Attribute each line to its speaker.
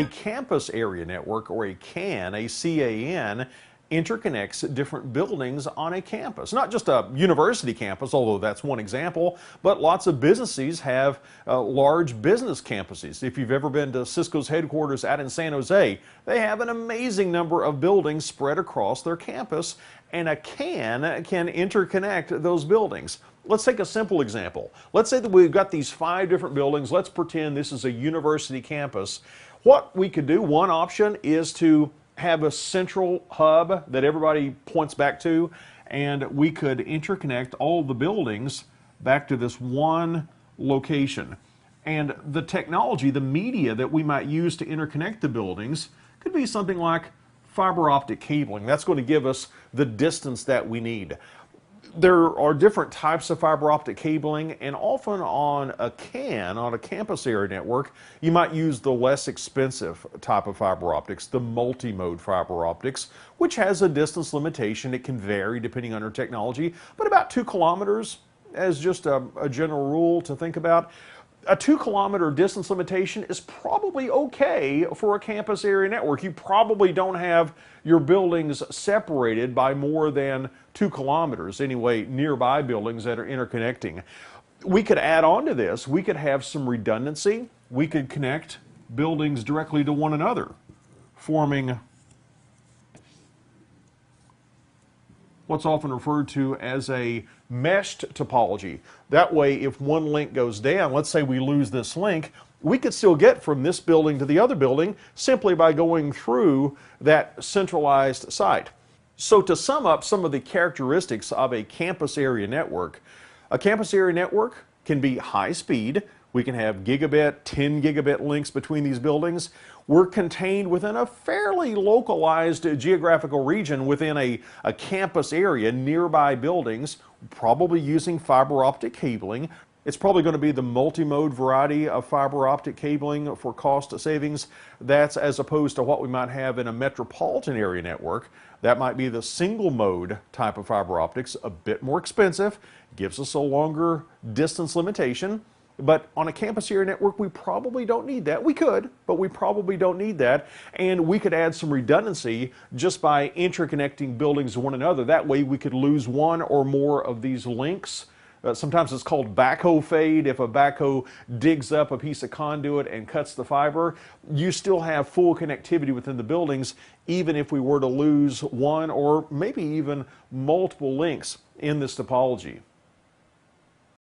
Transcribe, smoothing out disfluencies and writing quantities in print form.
Speaker 1: A campus area network, or a CAN, a CAN, interconnects different buildings on a campus. Not just a university campus, although that's one example, but lots of businesses have large business campuses. If you've ever been to Cisco's headquarters out in San Jose, they have an amazing number of buildings spread across their campus, and a CAN can interconnect those buildings. Let's take a simple example. Let's say that we've got these 5 different buildings. Let's pretend this is a university campus. What we could do, one option, is to have a central hub that everybody points back to, and we could interconnect all the buildings back to this one location. And the technology, the media that we might use to interconnect the buildings could be something like fiber optic cabling. That's going to give us the distance that we need. There are different types of fiber optic cabling, and often on a CAN, on a campus area network, you might use the less expensive type of fiber optics, the multi-mode fiber optics, which has a distance limitation. It can vary depending on your technology, but about 2 kilometers as just a general rule to think about. A 2-kilometer distance limitation is probably okay for a campus area network. You probably don't have your buildings separated by more than 2 kilometers, anyway, nearby buildings that are interconnecting. We could add on to this. We could have some redundancy. We could connect buildings directly to one another, forming what's often referred to as a meshed topology. That way, if one link goes down, let's say we lose this link, we could still get from this building to the other building simply by going through that centralized site. So to sum up some of the characteristics of a campus area network, a campus area network can be high speed. We can have gigabit, 10 gigabit links between these buildings. We're contained within a fairly localized geographical region within a campus area, nearby buildings, probably using fiber optic cabling. It's probably going to be the multi-mode variety of fiber optic cabling for cost savings. That's as opposed to what we might have in a metropolitan area network. That might be the single mode type of fiber optics, a bit more expensive, gives us a longer distance limitation. But on a campus area network, we probably don't need that. We could, but we probably don't need that. And we could add some redundancy just by interconnecting buildings to one another. That way we could lose one or more of these links. Sometimes it's called backhoe fade. If a backhoe digs up a piece of conduit and cuts the fiber, you still have full connectivity within the buildings, even if we were to lose one or maybe even multiple links in this topology.